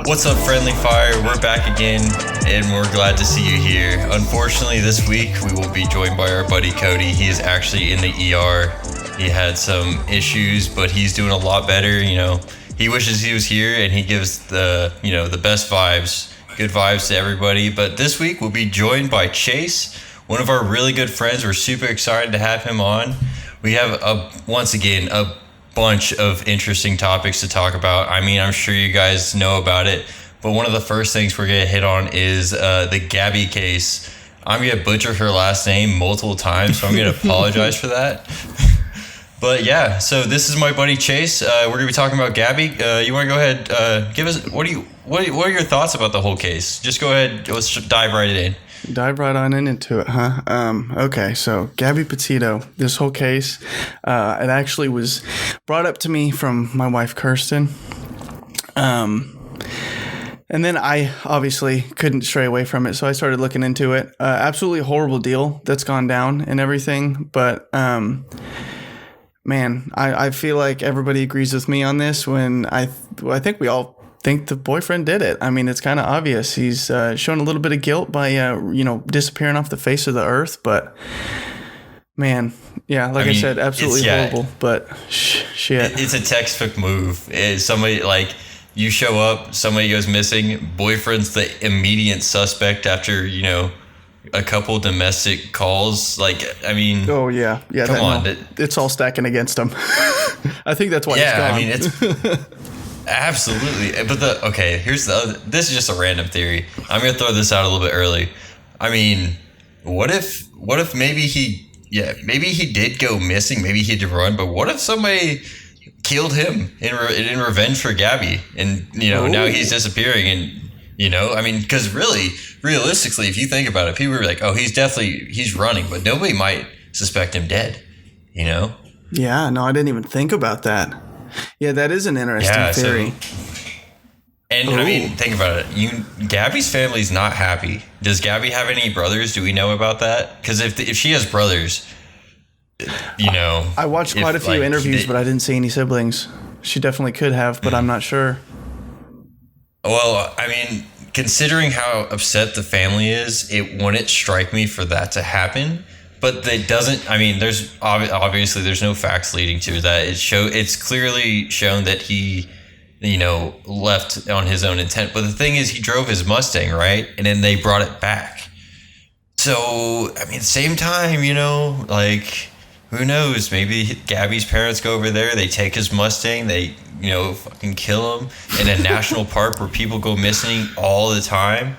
What's up, Friendly Fire? We're back again, and we're glad to see you here. Unfortunately, this week we will be joined by our buddy Cody. He is actually in the ER. He had some issues, but he's doing a lot better. You know, he wishes he was here, and he gives the best vibes, good vibes to everybody. But this week we'll be joined by Chase, one of our really good friends. We're super excited to have him on. We have once again a bunch of interesting topics to talk about. I mean, I'm sure you guys know about it, but one of the first things we're going to hit on is the Gabby case. I'm going to butcher her last name multiple times, so I'm going to apologize for that. But yeah, so this is my buddy Chase. We're going to be talking about Gabby. You want to go ahead, give us, what are your thoughts about the whole case? Just go ahead, let's dive right in. Dive right on into it, huh? Okay, so Gabby Petito, this whole case, it actually was brought up to me from my wife, Kirsten. And then I obviously couldn't stray away from it, so I started looking into it. Absolutely horrible deal that's gone down and everything, but man, I feel like everybody agrees with me on this when I think we all think the boyfriend did it. I mean, it's kind of obvious. He's shown a little bit of guilt by disappearing off the face of the earth, but man, yeah, I said, absolutely horrible. But shit, it's a textbook move. It's somebody, like, you show up, somebody goes missing, boyfriend's the immediate suspect after a couple domestic calls. Like, I mean, oh yeah, come on, it's all stacking against him. I think that's why. Yeah, he's gone. I mean, it's. Absolutely. But here's the other, this is just a random theory. I'm going to throw this out a little bit early. I mean, what if maybe he did go missing, maybe he had to run, but what if somebody killed him in revenge for Gabby, and now he's disappearing, and I mean, because really, realistically, if you think about it, people are like, oh, he's running, but nobody might suspect him dead, Yeah, no, I didn't even think about that. Yeah, that is an interesting theory. I mean, think about it. Gabby's family's not happy. Does Gabby have any brothers? Do we know about that? Because if she has brothers, I watched quite a few interviews, but I didn't see any siblings. She definitely could have, but I'm not sure. Well, I mean, considering how upset the family is, it wouldn't strike me for that to happen. But it doesn't. I mean, there's obviously there's no facts leading to that. It's clearly shown that he, left on his own intent. But the thing is, he drove his Mustang, right, and then they brought it back. So I mean, at the same time, like, who knows? Maybe Gabby's parents go over there. They take his Mustang. They fucking kill him in a national park where people go missing all the time.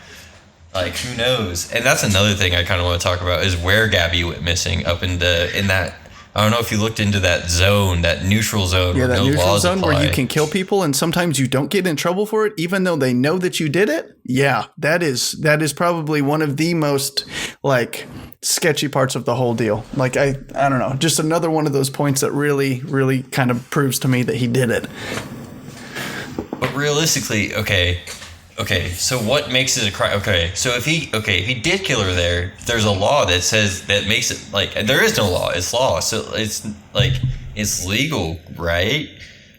Like, who knows? And that's another thing I kind of want to talk about is where Gabby went missing up in that. I don't know if you looked into that zone, that neutral zone. Yeah, where that no neutral laws zone apply. where you can kill people and sometimes you don't get in trouble for it, even though they know that you did it. Yeah, that is probably one of the most sketchy parts of the whole deal. Like, I don't know, just another one of those points that really, really kind of proves to me that he did it. But realistically, Okay, so what makes it a crime? Okay, so if he did kill her there, there's a law that makes it like, there is no law, it's law. So it's like, it's legal, right?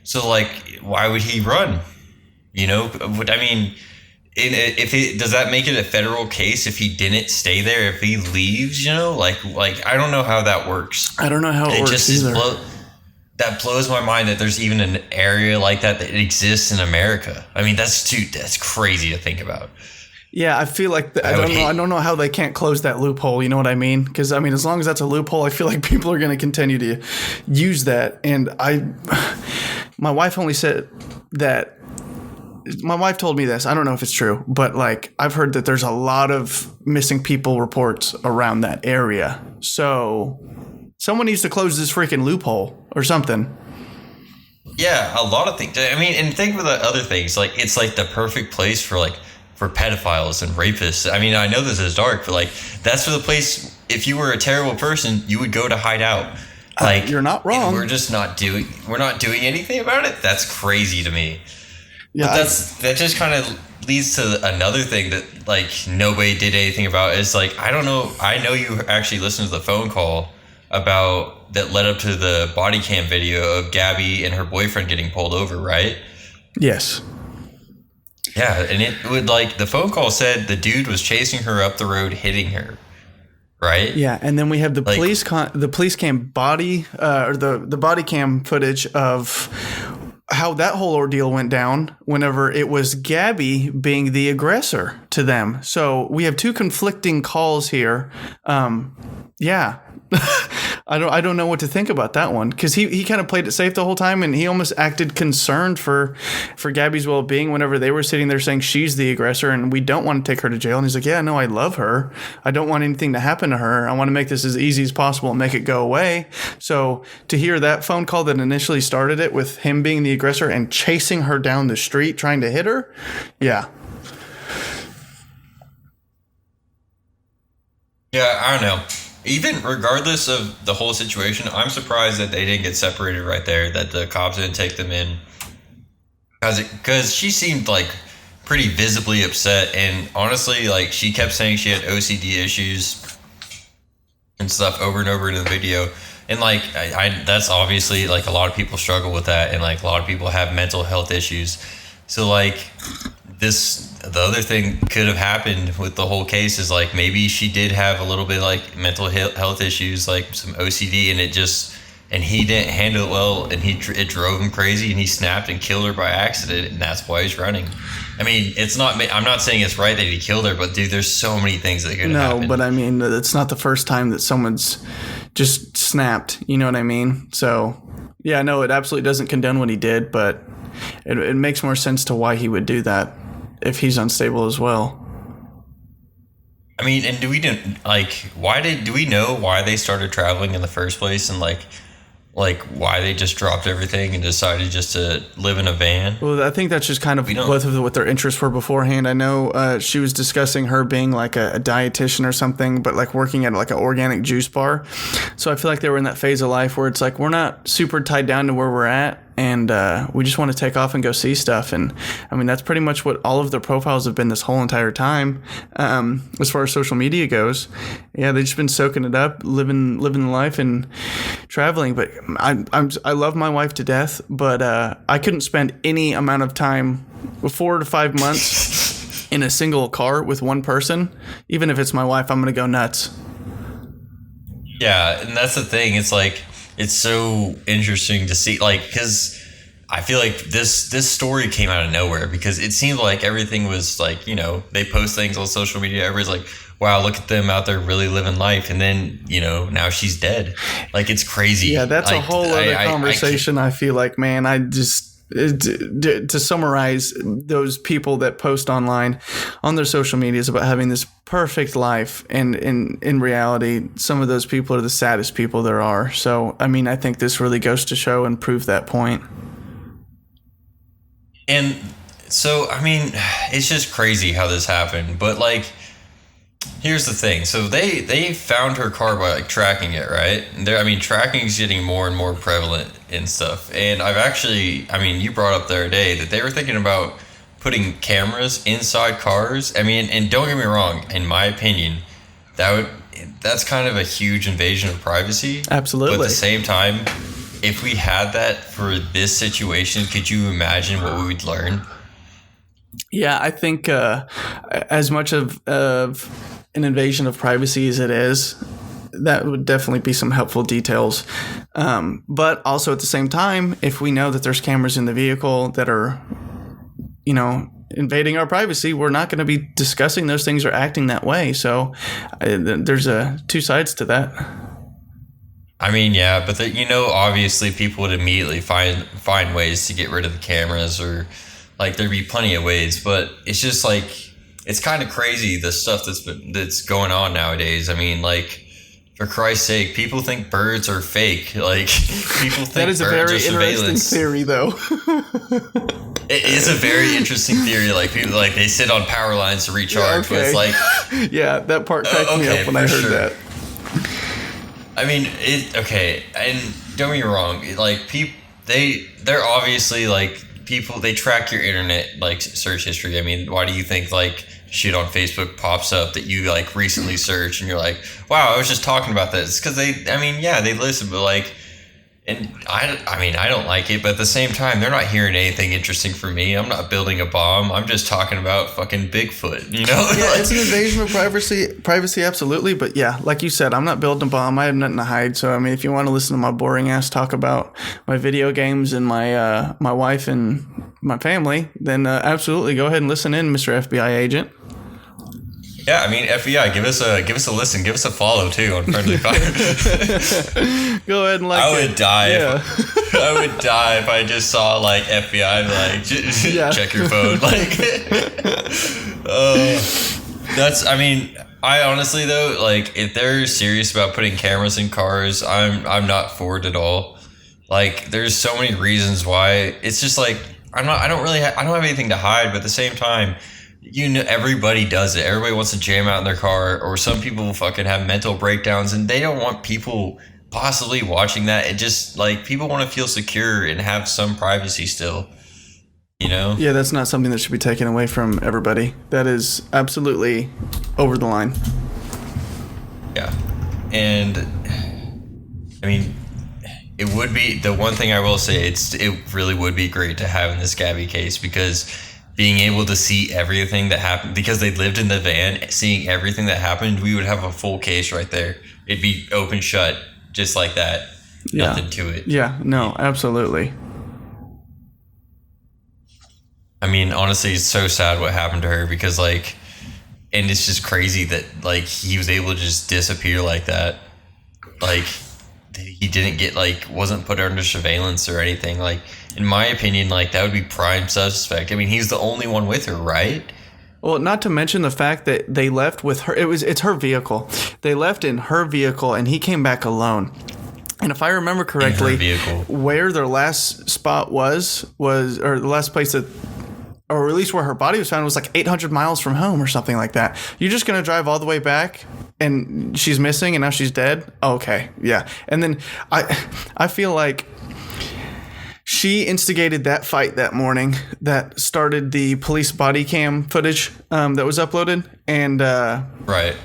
So like, why would he run? I mean, does that make it a federal case if he didn't stay there, if he leaves, like I don't know how that works. I don't know how it works either. That blows my mind that there's even an area like that exists in America. I mean, that's crazy to think about. Yeah, I feel like I don't know how they can't close that loophole. You know what I mean? Because I mean, as long as that's a loophole, I feel like people are going to continue to use that. And my wife only said that. My wife told me this. I don't know if it's true, but I've heard that there's a lot of missing people reports around that area. So someone needs to close this freaking loophole or something. Yeah, a lot of things. I mean, and think of the other things. Like, it's like the perfect place for for pedophiles and rapists. I mean, I know this is dark, but like that's for the place. If you were a terrible person, you would go to hide out. Like you're not wrong. We're not doing anything about it. That's crazy to me. Yeah, but that just kind of leads to another thing that like nobody did anything about. Is like, I don't know. I know you actually listened to the phone call about that led up to the body cam video of Gabby and her boyfriend getting pulled over, right? Yes. Yeah, and it would like the phone call said the dude was chasing her up the road, hitting her, right? Yeah, and then we have the police cam body or the body cam footage of how that whole ordeal went down whenever it was Gabby being the aggressor to them. So we have two conflicting calls here. Yeah. I don't know what to think about that one, because he kind of played it safe the whole time, and he almost acted concerned for Gabby's well-being whenever they were sitting there saying she's the aggressor and we don't want to take her to jail. And he's like, yeah, no, I love her. I don't want anything to happen to her. I want to make this as easy as possible and make it go away. So to hear that phone call that initially started it with him being the aggressor and chasing her down the street trying to hit her, yeah. Yeah, I don't know. Even regardless of the whole situation, I'm surprised that they didn't get separated right there, that the cops didn't take them in. Because she seemed like pretty visibly upset, and honestly, like she kept saying she had OCD issues and stuff over and over in the video. And like, I that's obviously like a lot of people struggle with that, and like a lot of people have mental health issues. So like the other thing could have happened with the whole case is like maybe she did have a little bit like mental health issues, like some OCD, and he didn't handle it well, and it drove him crazy, and he snapped and killed her by accident, and that's why he's running. I mean, I'm not saying it's right that he killed her, but dude, there's so many things that could happen. No, but I mean, it's not the first time that someone's just snapped. You know what I mean? So yeah, no, it absolutely doesn't condone what he did, but it makes more sense to why he would do that if he's unstable as well. I mean, and do we know why they started traveling in the first place, and like why they just dropped everything and decided just to live in a van? Well, I think that's just kind of both of what their interests were beforehand. I know she was discussing her being like a dietitian or something, but like working at like an organic juice bar. So I feel like they were in that phase of life where it's like we're not super tied down to where we're at, and we just want to take off and go see stuff. And I mean, that's pretty much what all of their profiles have been this whole entire time. As far as social media goes, yeah, they've just been soaking it up, living life and traveling. But I love my wife to death, but I couldn't spend any amount of time, 4 to 5 months, in a single car with one person. Even if it's my wife, I'm gonna go nuts. Yeah, and that's the thing. It's like, it's so interesting to see, like, because I feel like this story came out of nowhere, because it seemed like everything was like, you know, they post things on social media, everybody's like, wow, look at them out there really living life, and then, you know, now she's dead. Like, it's crazy. Yeah, that's like, a whole other conversation. I feel like, man, to summarize, those people that post online on their social medias about having this perfect life, and in reality, some of those people are the saddest people there are. So, I mean, I think this really goes to show and prove that point. And so, I mean, it's just crazy how this happened. But like, here's the thing. So they found her car by like tracking it, right? Tracking is getting more and more prevalent and stuff. And you brought up the other day that they were thinking about putting cameras inside cars. I mean, and don't get me wrong, in my opinion, that's kind of a huge invasion of privacy. Absolutely. But at the same time, if we had that for this situation, could you imagine what we would learn? Yeah, I think as much of an invasion of privacy as it is, that would definitely be some helpful details. But also at the same time, if we know that there's cameras in the vehicle that are, you know, invading our privacy, we're not going to be discussing those things or acting that way. So there's two sides to that. I mean, yeah, but obviously people would immediately find ways to get rid of the cameras, or like there'd be plenty of ways. But it's just like, it's kind of crazy, the stuff that's going on nowadays. I mean, like, For Christ's sake, people think birds are fake. Like, people think that is a very interesting theory, though. It is a very interesting theory. Like, people, like, they sit on power lines to recharge, but it's like... Yeah, that part cracked me up when I heard that. I mean, okay, and don't get me wrong, like, they're obviously, like, people, they track your internet, like, search history. I mean, why do you think, like, shit on Facebook pops up that you, like, recently search and you're like, wow, I was just talking about this? Because they listen, but, like, and I don't like it, but at the same time, they're not hearing anything interesting from me. I'm not building a bomb. I'm just talking about fucking Bigfoot, you know? Yeah, it's an invasion of privacy, absolutely. But yeah, like you said, I'm not building a bomb. I have nothing to hide. So, I mean, if you want to listen to my boring ass talk about my video games and my wife and my family, then absolutely go ahead and listen in, Mr. FBI agent. Yeah, I mean, FBI, give us a listen, give us a follow too on Friendly Fire. Go ahead and like. I would die. Yeah. I would die if I just saw like FBI like check your phone. Like, that's. I mean, I honestly though, like, if they're serious about putting cameras in cars, I'm not for it at all. Like, there's so many reasons why. It's just like I don't have anything to hide, but at the same time, you know, everybody does it. Everybody wants to jam out in their car, or some people fucking have mental breakdowns and they don't want people possibly watching that. It just, like, people want to feel secure and have some privacy still, you know? Yeah, that's not something that should be taken away from everybody. That is absolutely over the line. Yeah. And I mean, it would be, the one thing I will say, it really would be great to have in this Gabby case, because being able to see everything that happened, because they lived in the van, seeing everything that happened, we would have a full case right there. It'd be open shut, just like that. Yeah. Nothing to it. Yeah, no, absolutely. I mean, honestly, it's so sad what happened to her, because, like, and it's just crazy that, like, he was able to just disappear like that. Like, he didn't get, like, wasn't put under surveillance or anything. Like, in my opinion, like, that would be prime suspect. I mean, he's the only one with her, right? Well, not to mention the fact that they left with her. It's her vehicle. They left in her vehicle, and he came back alone. And if I remember correctly, where their last spot was, or the last place that, or at least where her body was found, was like 800 miles from home or something like that. You're just going to drive all the way back and she's missing and now she's dead? Okay, yeah. And then I feel like she instigated that fight that morning that started the police body cam footage that was uploaded. And right.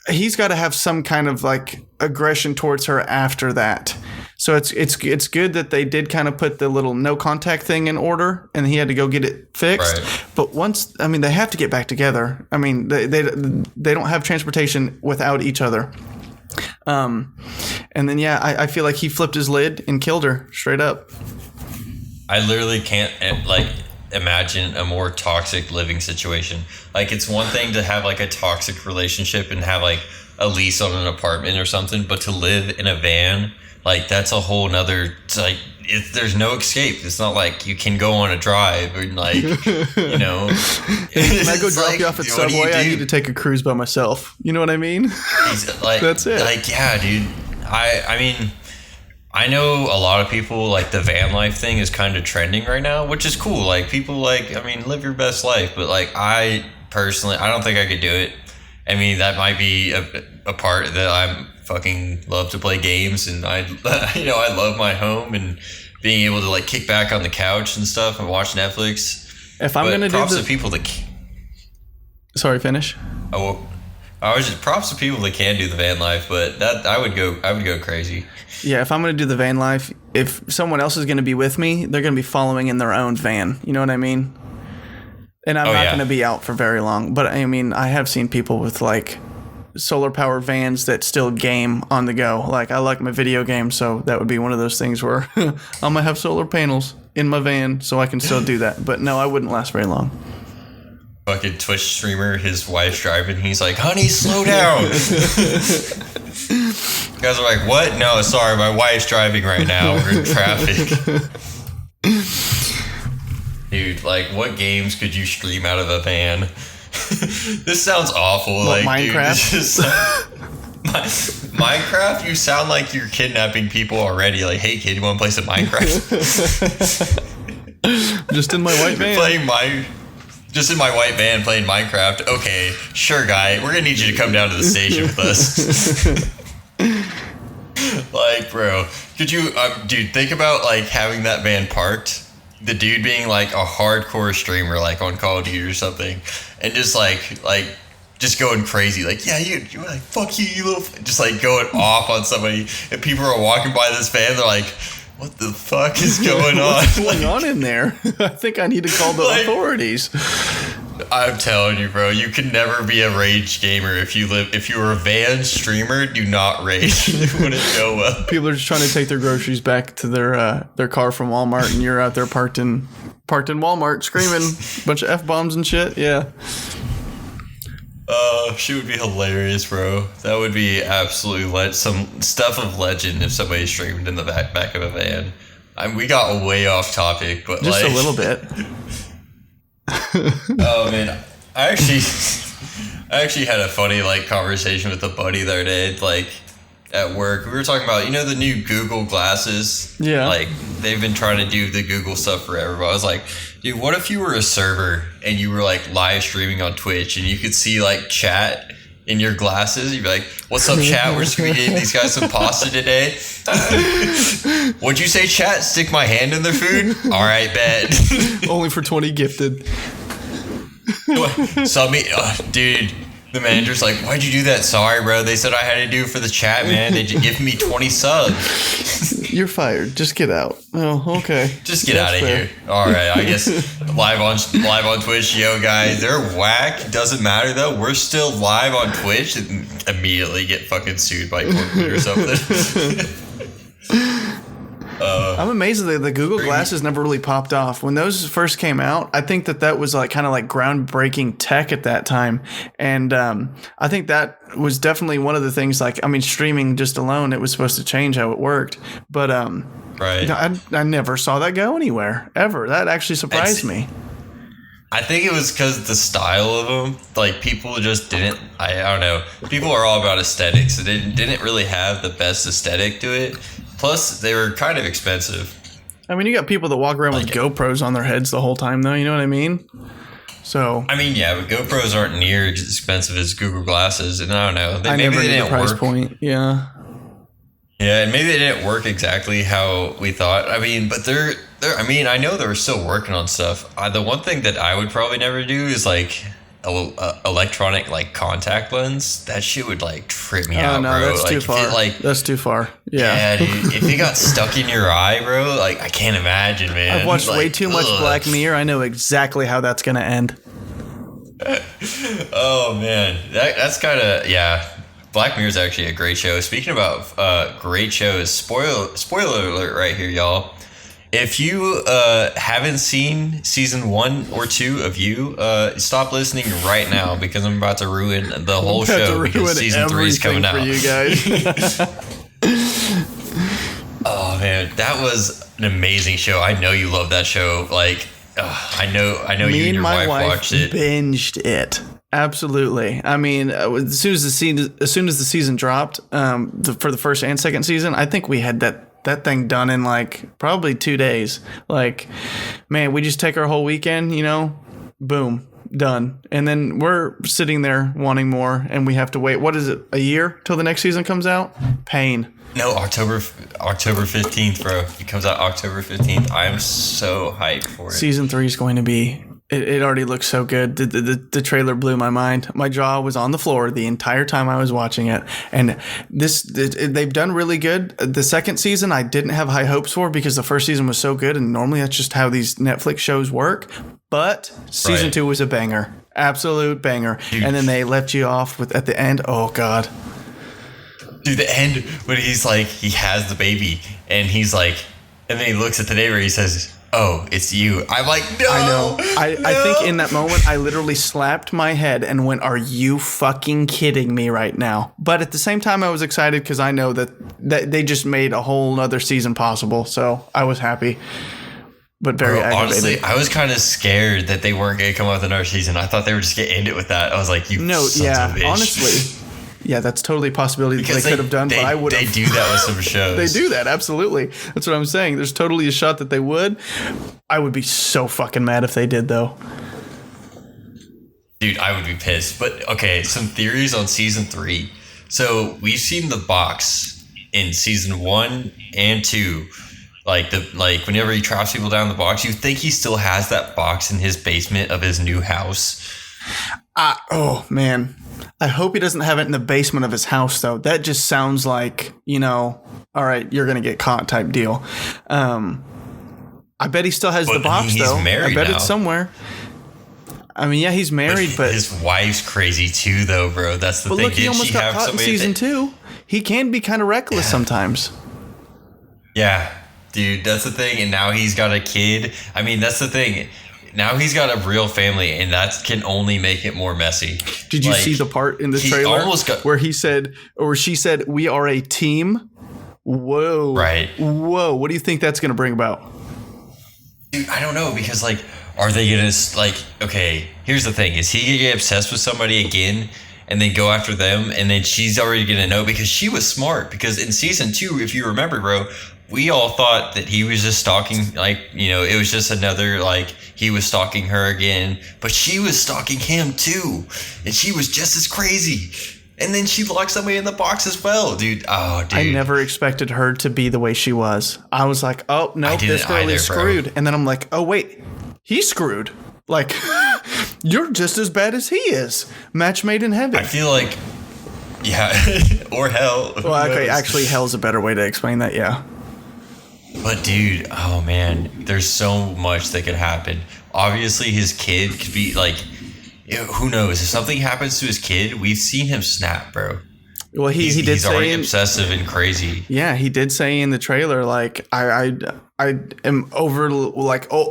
He's got to have some kind of like aggression towards her after that. So it's good that they did kind of put the little no contact thing in order, and he had to go get it fixed. Right. But once, I mean, they have to get back together. I mean, they don't have transportation without each other. And then I feel like he flipped his lid and killed her straight up. I literally can't imagine a more toxic living situation. Like, it's one thing to have like a toxic relationship and have like a lease on an apartment or something, but to live in a van, like, that's a whole nother, it's like, there's no escape. It's not like you can go on a drive or, like, you know. When I go drop you off at Subway, I need to take a cruise by myself. You know what I mean? Like, that's it. Like, yeah, dude. I mean, I know a lot of people, like, the van life thing is kind of trending right now, which is cool. Like, people, like, I mean, live your best life. But, like, I personally, I don't think I could do it. I mean, that might be a part that I'm fucking love to play games, and I love my home and being able to like kick back on the couch and stuff and watch Netflix. If I'm gonna props do to people that sorry, finish. Oh, I was just props to people that can do the van life, but that I would go crazy. Yeah, if I'm gonna do the van life, if someone else is gonna be with me, they're gonna be following in their own van. You know what I mean? And I'm not gonna be out for very long. But I mean, I have seen people with like solar power vans that still game on the go. Like, I like my video games, so that would be one of those things where I'm gonna have solar panels in my van so I can still do that. But no, I wouldn't last very long. Fucking Twitch streamer, his wife's driving, he's like, honey, slow down. You guys are like, what? No, sorry, my wife's driving right now, we're in traffic. Dude, like, what games could you stream out of a van? This sounds awful. What, like, Minecraft? Dude, Minecraft, you sound like you're kidnapping people already. Like, hey kid, you want to play some Minecraft? Just in my white van. Just in my white van playing Minecraft. Okay, sure, guy. We're gonna need you to come down to the station with us. Like, bro, could you, dude? Think about like having that van parked. The dude being like a hardcore streamer, like on Call of Duty or something, and just just going crazy, like, yeah, you're like, fuck you, you little, just like going off on somebody, and people are walking by this van, they're like, what the fuck is going on? What's going on in there? I think I need to call the authorities. I'm telling you, bro, you can never be a rage gamer if you're a van streamer. Do not rage. It wouldn't go well. People are just trying to take their groceries back to their car from Walmart, and you're out there parked in Walmart screaming a bunch of F-bombs and shit. Yeah. She would be hilarious, bro. That would be absolutely some stuff of legend if somebody streamed in the back of a van. We got way off topic, but just a little bit. Oh man, I actually had a funny conversation with a buddy the other day, at work. We were talking about, the new Google glasses. Yeah. They've been trying to do the Google stuff forever. But I was like, dude, what if you were a server and you were live streaming on Twitch and you could see chat in your glasses? You'd be like, what's up, chat? We're just gonna give these guys some pasta today. What'd you say, chat? Stick my hand in their food? All right, bet. Only for 20 gifted. Dude. The manager's like, why'd you do that? Sorry, bro. They said I had to do it for the chat, man. They just give me 20 subs. You're fired. Just get out. Oh, okay. Just get out of here. All right. I guess live on Twitch. Yo, guys, they're whack. Doesn't matter, though. We're still live on Twitch and immediately get fucking sued by corporate or something. I'm amazed that the Google glasses never really popped off. When those first came out, I think that was kind of groundbreaking tech at that time. And I think that was definitely one of the things, streaming just alone, it was supposed to change how it worked. But right. I never saw that go anywhere, ever. That actually surprised me. I think it was because the style of them, people just didn't, I don't know. People are all about aesthetics. So they didn't really have the best aesthetic to it. Plus, they were kind of expensive. I mean, you got people that walk around with GoPros on their heads the whole time, though. You know what I mean? So. I mean, yeah, but GoPros aren't near as expensive as Google Glasses, and I don't know. Maybe they didn't price work. Point. Yeah. Yeah, and maybe they didn't work exactly how we thought. I mean, but they're. I mean, I know they were still working on stuff. The one thing that I would probably never do is electronic contact lens. That shit would trip me out, bro. That's too far. That's too far. Yeah, dude, if it got stuck in your eye, bro, I can't imagine, man. I've watched way too much Black Mirror. I know exactly how that's gonna end. Oh man, that's kind of Black Mirror is actually a great show. Speaking about great shows, spoiler alert right here, y'all. If you haven't seen season 1 or 2 of You, stop listening right now because I'm about to ruin the whole show because season 3 is coming out. For you guys. Oh man, that was an amazing show. I know you love that show. I know you and your wife watched it. Binged it. Absolutely. I mean, as soon as the season dropped, for the first and second season, I think we had that thing done in probably 2 days. Man, we just take our whole weekend, boom, done. And then we're sitting there wanting more, and we have to wait. What is it? A year till the next season comes out? Pain. No, October 15th, bro. It comes out October 15th. I am so hyped for it. Season 3 is going to be. It already looks so good. The trailer blew my mind. My jaw was on the floor the entire time I was watching it. And they've done really good. The second season, I didn't have high hopes for because the first season was so good. And normally that's just how these Netflix shows work. But season 2 was a banger. Absolute banger. Dude. And then they left you off at the end. Oh, God. Dude, the end when he's he has the baby and he's and then he looks at the neighbor and he says, oh, it's you. I'm no. I know. I think in that moment, I literally slapped my head and went, are you fucking kidding me right now? But at the same time, I was excited because I know that they just made a whole other season possible. So I was happy, but very aggravated. Honestly, I was kind of scared that they weren't going to come up with another season. I thought they were just going to end it with that. I was like, you sons of a bitch. Honestly. Yeah, that's totally a possibility that they could have done, but I would have. They do that with some shows. They do that, absolutely. That's what I'm saying. There's totally a shot that they would. I would be so fucking mad if they did, though. Dude, I would be pissed. But, okay, some theories on season 3. So, we've seen the box in season 1 and 2. Like, whenever he traps people down the box, you think he still has that box in his basement of his new house. Oh, man. I hope he doesn't have it in the basement of his house, though. That just sounds like, all right, you're going to get caught type deal. I bet he still has the box, he's though. Married I bet now. It's somewhere. I mean, yeah, he's married, but his wife's crazy too, though, bro. That's the thing. Look, he almost got caught in season 2. He can be kind of reckless sometimes. Yeah, dude, that's the thing. And now he's got a kid. I mean, that's the thing. Now he's got a real family, and that can only make it more messy. Did you see the part in the trailer where he said, or she said, "We are a team"? Whoa! Right? Whoa! What do you think that's going to bring about? Dude, I don't know, because are they gonna okay, here's the thing. Is he gonna get obsessed with somebody again and then go after them, and then she's already gonna know? Because she was smart, because in season 2, if you remember, bro, we all thought that he was just stalking, it was just another, he was stalking her again, but she was stalking him too, and she was just as crazy. And then she locked somebody in the box as well, dude. Oh, dude. I never expected her to be the way she was. I was like, oh, no, this girl is screwed. Bro. And then I'm like, oh, wait. He's screwed. You're just as bad as he is. Match made in heaven. I feel like, yeah, or hell. Well, okay, actually, hell's a better way to explain that, yeah. But, dude, oh, man, there's so much that could happen. Obviously, his kid could be, who knows? If something happens to his kid, we've seen him snap, bro. Well, he did he's say already obsessive and crazy. Yeah, he did say in the trailer, I am over,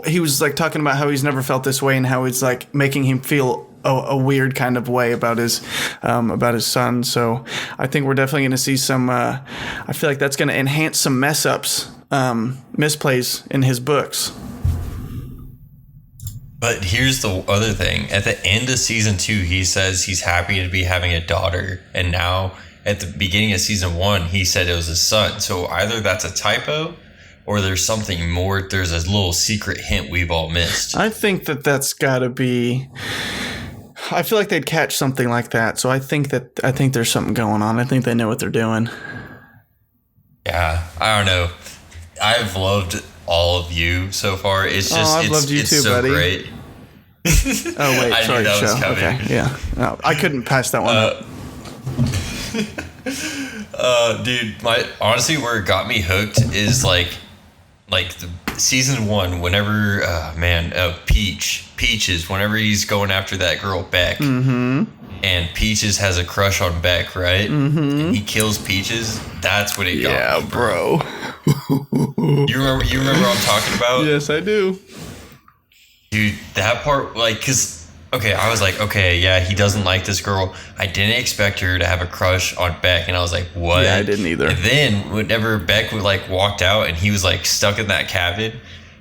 he was talking about how he's never felt this way and how it's making him feel a weird kind of way about his son. So I think we're definitely going to see some. I feel like that's going to enhance some mess ups, misplays in his books. But here's the other thing. At the end of season 2, he says he's happy to be having a daughter, and now at the beginning of season 1, he said it was his son. So either that's a typo, or there's something more. There's a little secret hint we've all missed. I think that's got to be. I feel like they'd catch something like that. So I think there's something going on. I think they know what they're doing. Yeah, I don't know. I've loved all of you so far. It's just I've loved you too, so buddy. Great. Oh wait, I sorry, knew that was coming. Okay, yeah. No, I couldn't pass that one up. Dude, honestly, where it got me hooked is the season 1. Whenever Peaches, whenever he's going after that girl Beck, and Peaches has a crush on Beck, right? And he kills Peaches. That's what it got me, bro. You remember what I'm talking about? Yes, I do. Dude, that part, I was like, okay, yeah, he doesn't like this girl. I didn't expect her to have a crush on Beck, and I was like, what? Yeah, I didn't either. And then whenever Beck walked out and he was stuck in that cabin,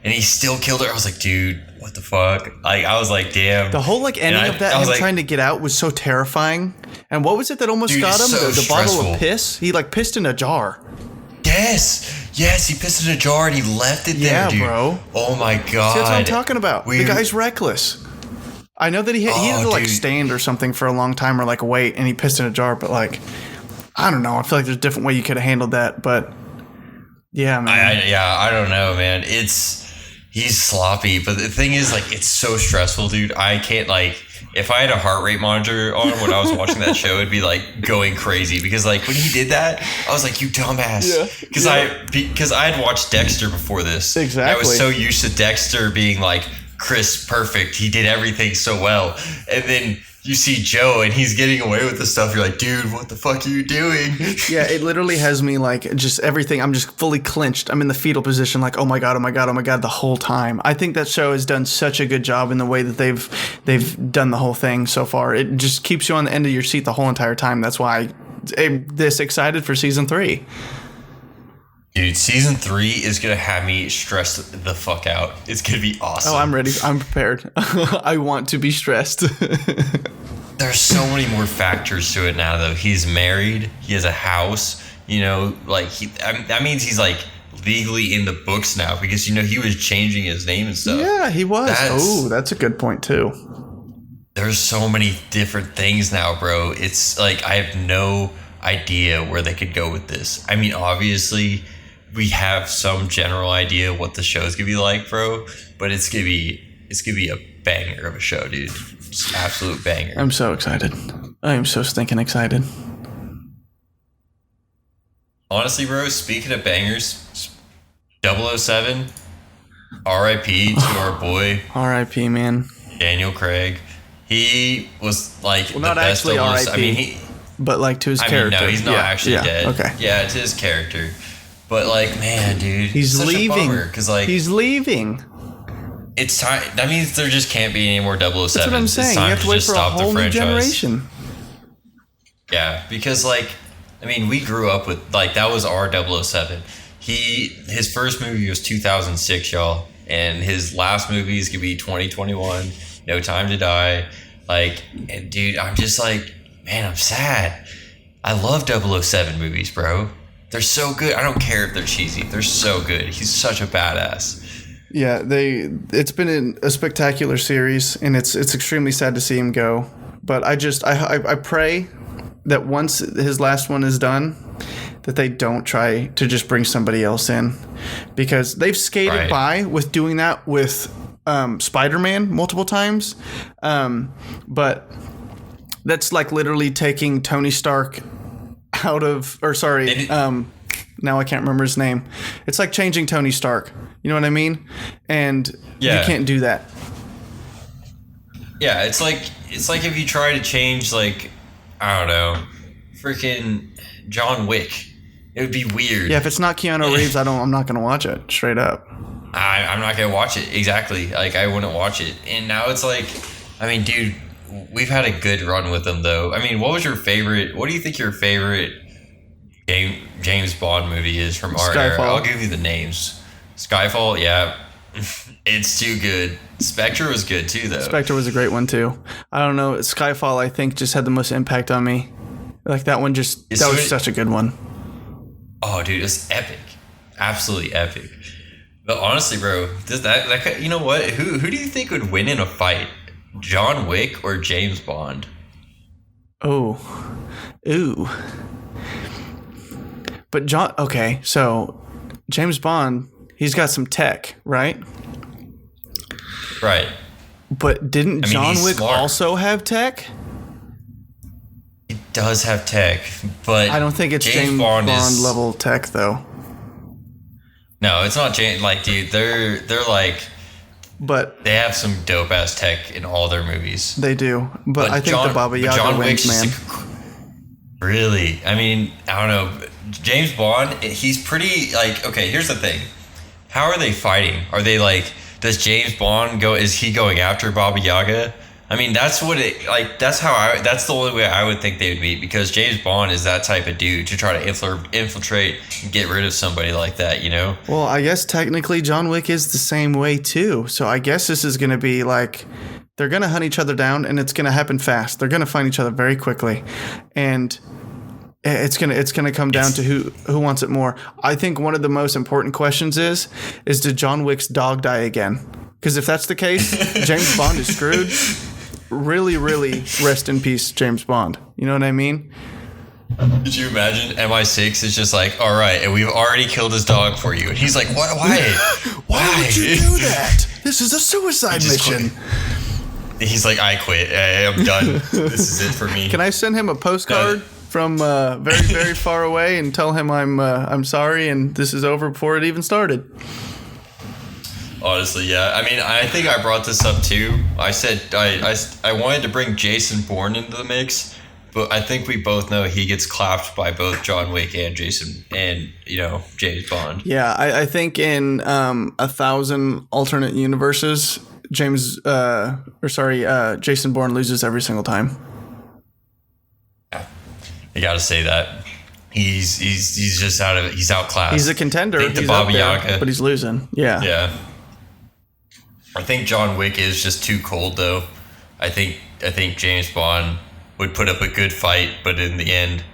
and he still killed her, I was like, dude, what the fuck? I was like, damn. The whole ending of that, him trying to get out, was so terrifying. And what was it that almost got him? So the bottle of piss. He pissed in a jar. Yes, he pissed in a jar and he left it there, dude. Bro. Oh my god. See, that's what I'm talking about. The guy's reckless. I know that he had to stand or something for a long time or wait, and he pissed in a jar, but I don't know. I feel like there's a different way you could have handled that, but yeah, man. I don't know, man. He's sloppy, but the thing is, it's so stressful, dude. I can't, if I had a heart rate monitor on when I was watching that show, it'd be going crazy, because when he did that, I was like, you dumbass. Yeah. Because I had watched Dexter before this. Exactly. I was so used to Dexter being Chris perfect. He did everything so well. And then you see Joe and he's getting away with this stuff. You're like, dude, what the fuck are you doing? Yeah, it literally has me just everything. I'm just fully clinched. I'm in the fetal position, oh my god, oh my god, oh my god, the whole time. I think that show has done such a good job in the way that they've done the whole thing so far. It just keeps you on the end of your seat the whole entire time. That's why I'm this excited for season 3. Dude, season 3 is going to have me stressed the fuck out. It's going to be awesome. Oh, I'm ready. I'm prepared. I want to be stressed. there's so many more factors to it now, though. He's married. He has a house. Like that means he's like legally in the books now because he was changing his name and stuff. Yeah, he was. That's a good point too. There's so many different things now, bro. It's like I have no idea where they could go with this. I mean, obviously, we have some general idea what the show's gonna be like, bro. But it's gonna be a banger of a show, dude. Just absolute banger. I'm so excited. I am so stinking excited. Honestly, bro, speaking of bangers, 007, R.I.P. to our boy. R.I.P. man. Daniel Craig. He was like the not best. actually R.I.P. I mean, but like to his character. No, he's not actually dead. Okay. Yeah, to his character. But like, man, dude, he's leaving. Because like, he's leaving. It's time. That means there just can't be any more 007s. That's what I'm saying. You have to wait for a whole new generation. Yeah, because like, I mean, we grew up with like that was our 007. His first movie was 2006, y'all, and his last movie is gonna be 2021. No Time to Die. Like, and dude, I'm just like, man, I'm sad. I love 007 movies, bro. They're so good. I don't care if they're cheesy. They're so good. He's such a badass. Yeah, it's been a spectacular series, and it's extremely sad to see him go. But I pray that once his last one is done, that they don't try to just bring somebody else in, because they've skated by with doing that with Spider-Man multiple times. But that's like literally taking Tony Stark out of, now I can't remember his name. It's like changing Tony Stark. You know what I mean? And you can't do that. Yeah, it's like if you try to change, like, I don't know, freaking John Wick. It would be weird. Yeah, if it's not Keanu Reeves, I'm not gonna watch it. Straight up. I'm not gonna watch it. Exactly. Like, I wouldn't watch it. And now it's like, I mean, dude, we've had a good run with them, though. I mean, what do you think your favorite James Bond movie is from our era? I'll give you the names. Skyfall, yeah. It's too good. Spectre was good too, though. Spectre was a great one too. I don't know. Skyfall, I think, just had the most impact on me. Like that one, was such a good one. Oh, dude, it's epic. Absolutely epic. But honestly, bro, that you know what? Who do you think would win in a fight? John Wick or James Bond? Ooh. But so James Bond, he's got some tech, right? Right. But didn't John Wick also have tech? He does have tech, but I don't think it's James Bond level tech, though. No, it's not James. Like, dude, they're like, but they have some dope ass tech in all their movies. They do, but I think the Baba Yaga wins, man. Really? I mean, I don't know. James Bond, he's pretty like, okay, here's the thing. How are they fighting? Are they like, does James Bond is he going after Baba Yaga? I mean, that's the only way I would think they would meet, because James Bond is that type of dude to try to infiltrate and get rid of somebody like that, you know? Well, I guess technically John Wick is the same way too. So I guess this is going to be like, they're going to hunt each other down, and it's going to happen fast. They're going to find each other very quickly. And it's gonna come down to who wants it more. I think one of the most important questions is did John Wick's dog die again? Because if that's the case, James Bond is screwed. Really, really rest in peace, James Bond. You know what I mean? Did you imagine MI6 is just like, all right, and we've already killed his dog for you, and he's like, what? Why would you do that? This is a suicide mission. He's like, I quit. I'm done. This is it for me. Can I send him a postcard from very, very far away and tell him I'm sorry and this is over before it even started? Honestly, yeah. I mean, I think I brought this up too. I said I wanted to bring Jason Bourne into the mix, but I think we both know he gets clapped by both John Wick and James Bond. Yeah, I think in 1,000 alternate universes, Jason Bourne loses every single time. You got to say that. He's just out of it. He's outclassed. He's a contender. He's Baba Yaga, but he's losing. Yeah. Yeah. I think John Wick is just too cold, though. I think James Bond would put up a good fight, but in the end,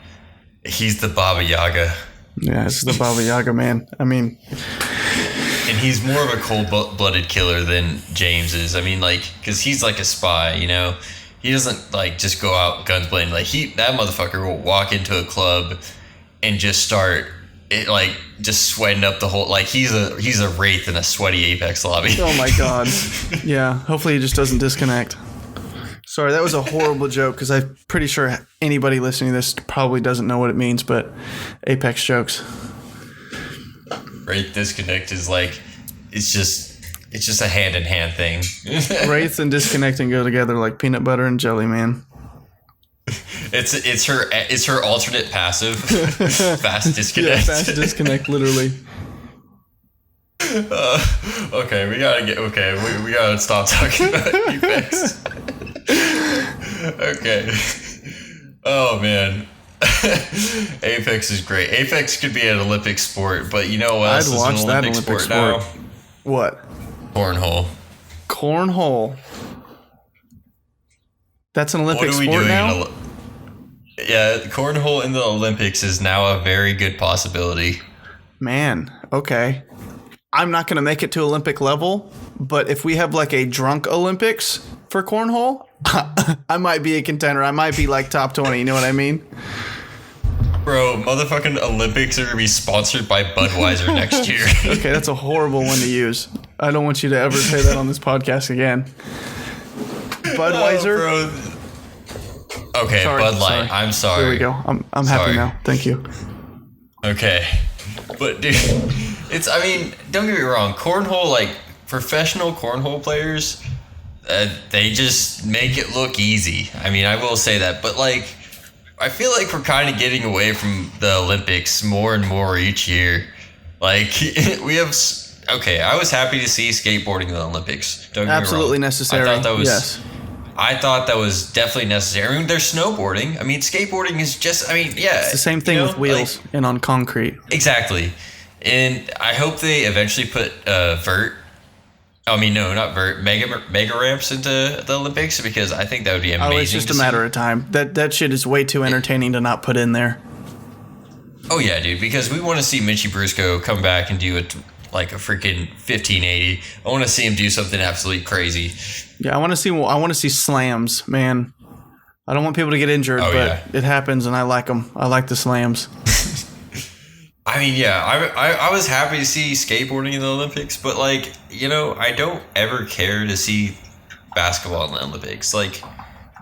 he's the Baba Yaga. Yeah, this is the Baba Yaga, man. I mean, and he's more of a cold-blooded killer than James is. I mean, like, because he's like a spy, you know. He doesn't like just go out guns blazing. Like that motherfucker will walk into a club and just start just sweating up the whole. Like he's a wraith in a sweaty Apex lobby. Oh my god. Yeah. Hopefully he just doesn't disconnect. Sorry, that was a horrible joke because I'm pretty sure anybody listening to this probably doesn't know what it means. But Apex jokes. Wraith disconnect is like it's just a hand-in-hand thing. Wraith and disconnecting go together like peanut butter and jelly, man. It's her alternate passive. Fast disconnect. Yeah, fast disconnect, literally. Okay, we gotta stop talking about Apex. Okay. Oh man. Apex is great. Apex could be an Olympic sport, but you know what else is an Olympic sport now? What? Cornhole. Cornhole. That's an Olympic sport now? Yeah, cornhole in the Olympics is now a very good possibility. Man, okay. I'm not going to make it to Olympic level, but if we have like a drunk Olympics for cornhole, I might be a contender. I might be like top 20, you know what I mean? Bro, motherfucking Olympics are going to be sponsored by Budweiser next year. Okay, that's a horrible one to use. I don't want you to ever say that on this podcast again. Budweiser? Oh, okay, sorry, Bud Light. Sorry. I'm sorry. There we go. I'm happy now. Thank you. Okay. But dude, don't get me wrong. Cornhole, like professional cornhole players, they just make it look easy. I mean, I will say that. But like, I feel like we're kind of getting away from the Olympics more and more each year. Like, we have... Okay, I was happy to see skateboarding in the Olympics. Don't get me wrong. Absolutely necessary. I thought that was... Yes. I thought that was definitely necessary. I mean, there's snowboarding. I mean, skateboarding is just... I mean, yeah. It's the same thing with wheels and on concrete. Exactly. And I hope they eventually put vert... I mean, no, not vert. Mega ramps into the Olympics because I think that would be amazing. Oh, it's just a matter of time. That shit is way too entertaining to not put in there. Oh, yeah, dude. Because we want to see Mitchie Brusco come back and do a freaking 1580. I want to see him do something absolutely crazy. Yeah, I want to see slams, man. I don't want people to get injured, It happens, and I like them. I like the slams. I mean, yeah, I was happy to see skateboarding in the Olympics, but like, you know, I don't ever care to see basketball in the Olympics. Like,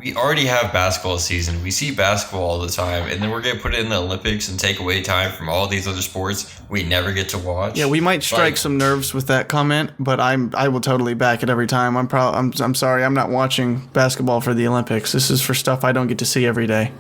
we already have basketball season. We see basketball all the time, and then we're gonna put it in the Olympics and take away time from all these other sports we never get to watch. Yeah, we might strike some nerves with that comment, but I will totally back it every time. I'm sorry, I'm not watching basketball for the Olympics. This is for stuff I don't get to see every day.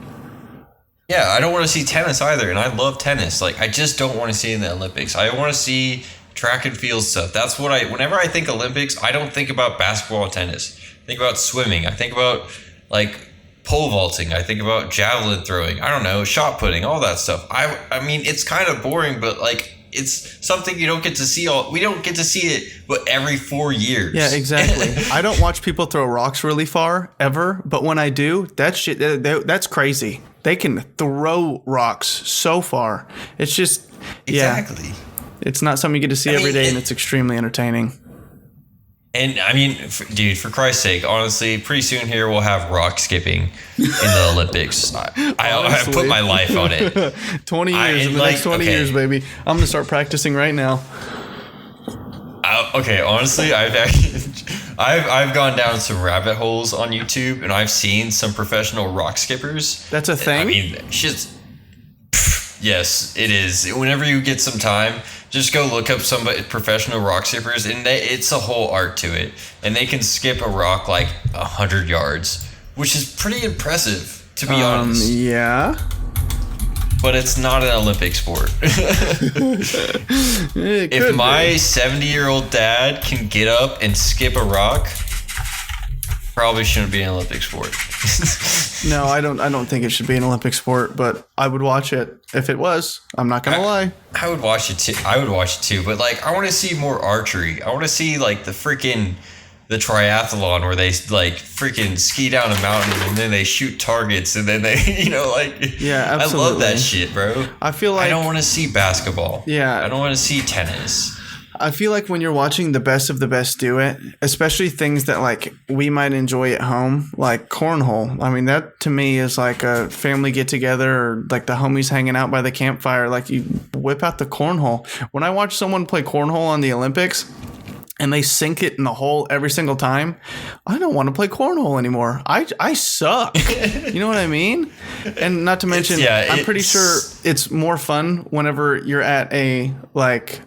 Yeah, I don't want to see tennis either, and I love tennis. Like, I just don't want to see it in the Olympics. I want to see track and field stuff. That's what whenever I think Olympics, I don't think about basketball and tennis. I think about swimming. I think about, like, pole vaulting. I think about javelin throwing. I don't know, shot putting, all that stuff. I mean, it's kind of boring, but, like, it's something you don't get to see we don't get to see it but every 4 years. Yeah, exactly. I don't watch people throw rocks really far ever, but when I do, that's crazy. They can throw rocks so far. It's just exactly. It's not something you get to see every day, and it's extremely entertaining. And I mean, dude, for Christ's sake, honestly, pretty soon here we'll have rock skipping in the Olympics. I put my life on it. 20 years, next 20 years, baby. I'm gonna start practicing right now. Okay, honestly, I've gone down some rabbit holes on YouTube, and I've seen some professional rock skippers. That's a thing? I mean, yes, it is. Whenever you get some time, just go look up some professional rock skippers, and it's a whole art to it. And they can skip a rock like 100 yards, which is pretty impressive, to be honest. Yeah. But it's not an Olympic sport. If my 70-year-old dad can get up and skip a rock, probably shouldn't be an Olympic sport. No, I don't think it should be an Olympic sport, but I would watch it if it was. I'm not gonna lie. I would watch it too. But like, I want to see more archery. I want to see like the freaking the triathlon where they like freaking ski down a mountain and then they shoot targets and then they, yeah, absolutely. I love that shit, bro. I feel like I don't want to see basketball. Yeah. I don't want to see tennis. I feel like when you're watching the best of the best do it, especially things that like we might enjoy at home, like cornhole. I mean, that to me is like a family get together or like the homies hanging out by the campfire. Like you whip out the cornhole. When I watch someone play cornhole on the Olympics and they sink it in the hole every single time, I don't want to play cornhole anymore. I suck. You know what I mean? And not to mention, I'm pretty sure it's more fun whenever you're at a like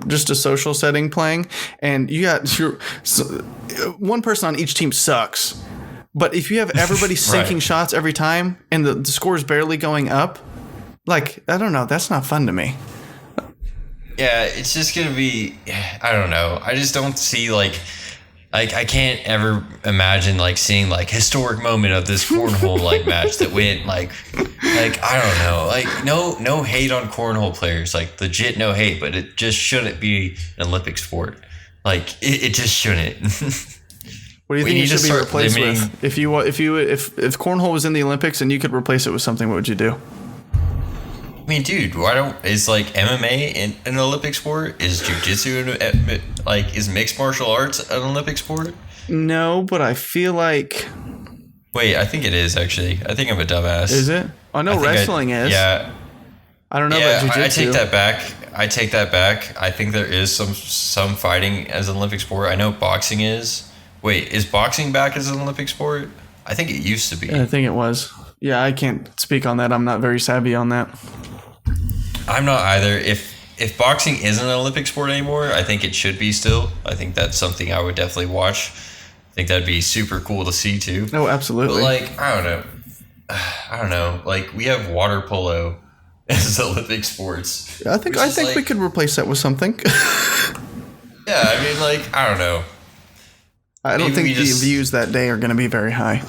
just a social setting playing, and you got one person on each team sucks. But if you have everybody sinking shots every time and the score is barely going up, like I don't know, that's not fun to me. Yeah, it's just going to be, I don't know. I just don't see like I can't ever imagine like seeing like historic moment of this cornhole like match that went like I don't know. Like no hate on cornhole players, like legit no hate, but it just shouldn't be an Olympic sport. Like it just shouldn't. What do you think it should be replaced with? If cornhole was in the Olympics and you could replace it with something, what would you do? I mean, dude, is like MMA an Olympic sport? Is jiu-jitsu is mixed martial arts an Olympic sport? No, but I feel like. Wait, I think it is actually. I think I'm a dumbass. Is it? I know wrestling is. Yeah. I don't know about jiu-jitsu. I take that back. I think there is some fighting as an Olympic sport. I know boxing is. Wait, is boxing back as an Olympic sport? I think it used to be. I think it was. Yeah, I can't speak on that. I'm not very savvy on that. I'm not either. If boxing isn't an Olympic sport anymore, I think it should be still. I think that's something I would definitely watch. I think that'd be super cool to see too. Oh, absolutely. But like, I don't know. Like we have water polo as Olympic sports. I think we could replace that with something. Yeah, I mean, like, I don't know. I don't think the views that day are going to be very high.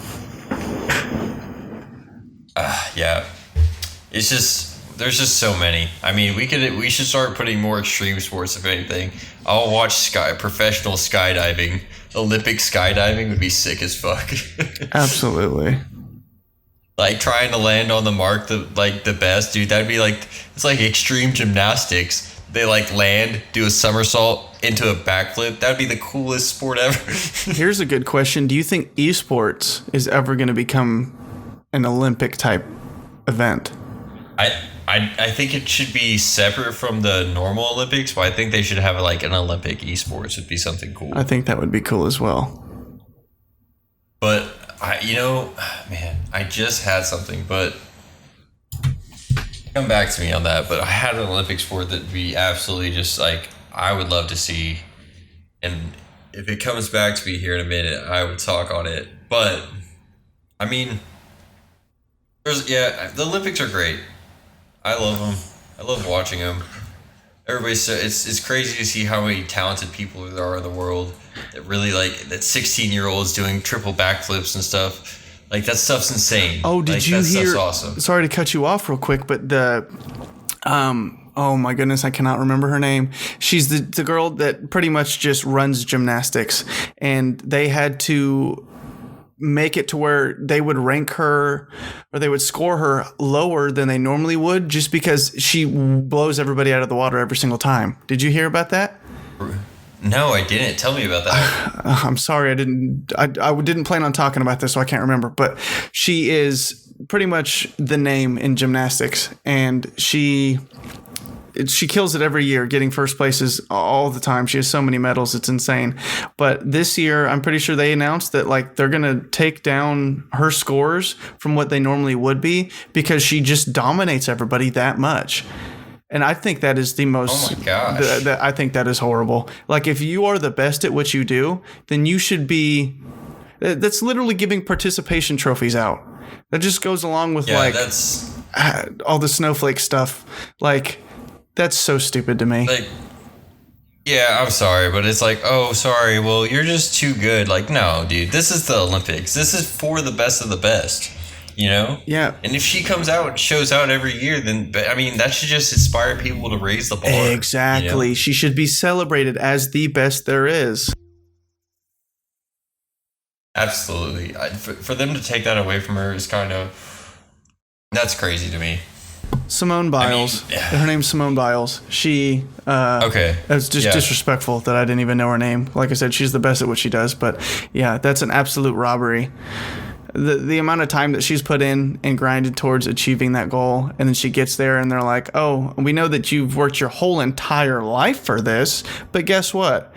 Yeah. It's just. There's just so many. I mean, we should start putting more extreme sports, if anything. I'll watch professional skydiving. Olympic skydiving would be sick as fuck. Absolutely. Like trying to land on the mark the best, dude. That'd be like, it's like extreme gymnastics. They like land, do a somersault into a backflip. That'd be the coolest sport ever. Here's a good question. Do you think esports is ever going to become an Olympic type event? I think it should be separate from the normal Olympics, but I think they should have like an Olympic esports would be something cool. I think that would be cool as well. But I just had something, but come back to me on that. But I had an Olympic sport that'd be absolutely just like I would love to see, and if it comes back to me here in a minute, I would talk on it. But I mean, the Olympics are great. I love them. I love watching them. It's crazy to see how many talented people there are in the world that really that 16-year-olds doing triple backflips and stuff. Like that stuff's insane. Oh, did you hear? Stuff's awesome. Sorry to cut you off real quick, but oh my goodness, I cannot remember her name. She's the girl that pretty much just runs gymnastics, and they had to make it to where they would rank her or they would score her lower than they normally would just because she blows everybody out of the water every single time. Did you hear about that? No, I didn't. Tell me about that. I'm sorry. I didn't plan on talking about this, so I can't remember, but she is pretty much the name in gymnastics, and she kills it every year, getting first places all the time. She has so many medals. It's insane. But this year, I'm pretty sure they announced that like they're going to take down her scores from what they normally would be because she just dominates everybody that much. And I think that is the most. Oh my gosh. I think that is horrible. Like if you are the best at what you do, then you should be. That's literally giving participation trophies out. That just goes along with that's all the snowflake stuff. Like. That's so stupid to me. Like, yeah, I'm sorry, but it's like, oh, sorry, well, you're just too good. Like, no, dude, this is the Olympics. This is for the best of the best, you know? Yeah. And if she comes out and shows out every year, then, I mean, that should just inspire people to raise the bar. Exactly. You know? She should be celebrated as the best there is. Absolutely. For them to take that away from her is kind of, that's crazy to me. Simone Biles. Her name's Simone Biles. She okay. It's just disrespectful that I didn't even know her name. Like I said, she's the best at what she does, but yeah, that's an absolute robbery. The amount of time that she's put in and grinded towards achieving that goal, and then she gets there and they're like, "Oh, we know that you've worked your whole entire life for this, but guess what?